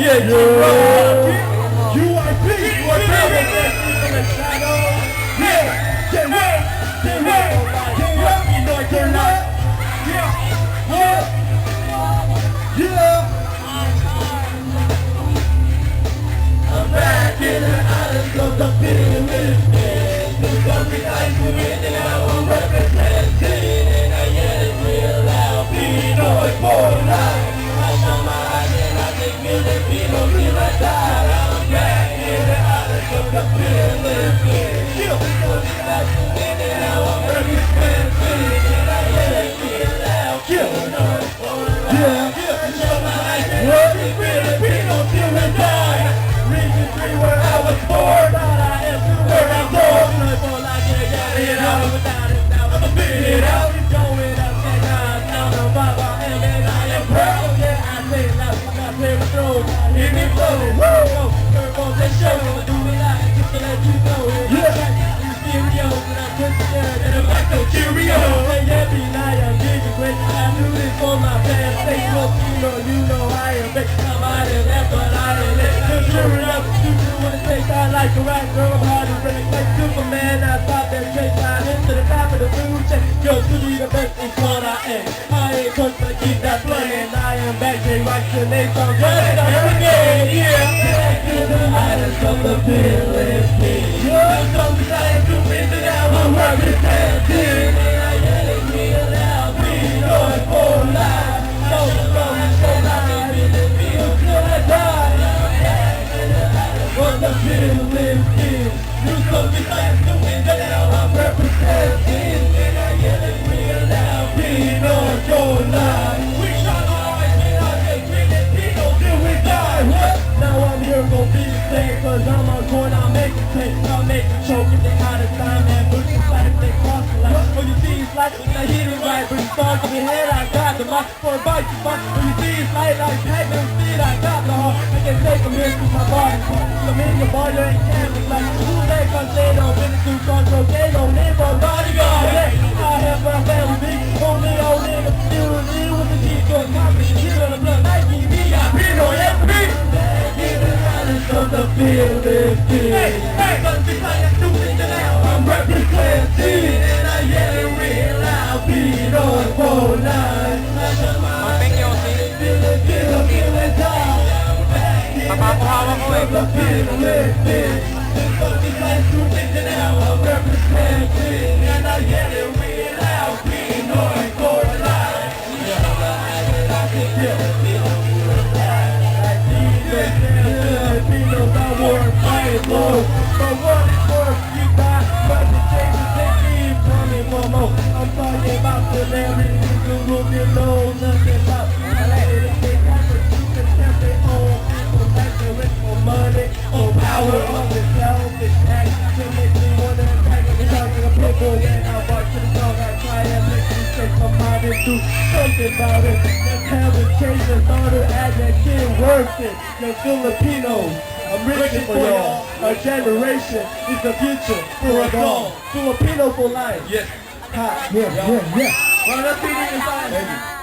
Yeah, j-roq. You are big. You are big. Yeah, j-roq. j-roq. j-roq. Pinoy For Life. Yeah. Yeah. I'm back in the islands of the Philippines. There's something I do it and I will represent it. And I yell it real loud. Pinoy For Life. I show my eyes and I think Filipino till I die. I'm back in the islands of the Philippines. There's something I do it and I will represent it. And I yell it real loud. Pinoy For Life. I show my eyes and I think Filipino till I die. Region 3 where I was born, thought I am where I'm going. Pinoy For Life, yeah, it out without it now. I'ma beat it out, it's going up and now no Baba and I am proud. Yeah, I say it loud, I got paper throws, hear me blow. Woo! Turbo's and show, I'ma do it loud just to let you know. Yeah, you stereos and I'm just scared and I'm like no Cheerio. Hey, every night I'm giving great, I do this for my fans. Say, look, you know I am big. I'm out of that, but I ain't let sure enough, you do what it takes. I like a rap girl, I'm hard to break like Superman. I thought that straight line into the top of the food chain. Yo, to be the best is what I am. I ain't touched, but I keep that playing. I am back, j-roq, your name song, running up again. Yeah, back to the islands of the Philippines. There's something I am doing that I will represent. And I yell it real loud, Pinoy For Life. So long, so loud, Filipino till I die. For the Philippines, do something like doing that now I'm representing. And I yell it real loud, Pinoy For Life. We shall always be out there, Filipino till we die. What? Now I'm here gon' be the same, cause I'm on court, I'll make it take. I'll make it choke if they out of time and push it flat if they cross the line. When you see it's like when I hit it right, bring stars to your head, I got the mic for a bite to fight. When you see it's like Pac-Man speed, I got the heart. I can take them here through my body. I'm in your body, ain't canvas like who they cancelo, been to control, they don't live on bodyguard. Yeah, I have my family, only old nigga, still live with the G to a copy. Hit on the blood, Nike, me, I Pinoy for Life. In the islands of the Philippines. Hey, something like I do it now, I'm representing. And I yell it real loud, Pinoy For Life. I show my eyes, Filipino till I die. Mapapahawa ko eh. The Philippines. There's something like to think that now I'm representing. And I yell it real loud, Pinoy For Life. You show my eyes and I think Filipino till I die. Like these Filipinos, I work fighting low. But what is worth, you got but the changes they keep coming for more. I'm talking about the every single you know nothing about. I like it if they have it, you can tell they own. Money, or power of the selfish act to make me wanna attack every time I people when I watch the song I try and make me take my mind and do something about it. Let's have a change and start to act that shit worth it. The Filipinos, I'm reaching for y'all. Our generation is the future for us all. Filipino For Life. Yes. Ha, yeah. Well, let's see what you find.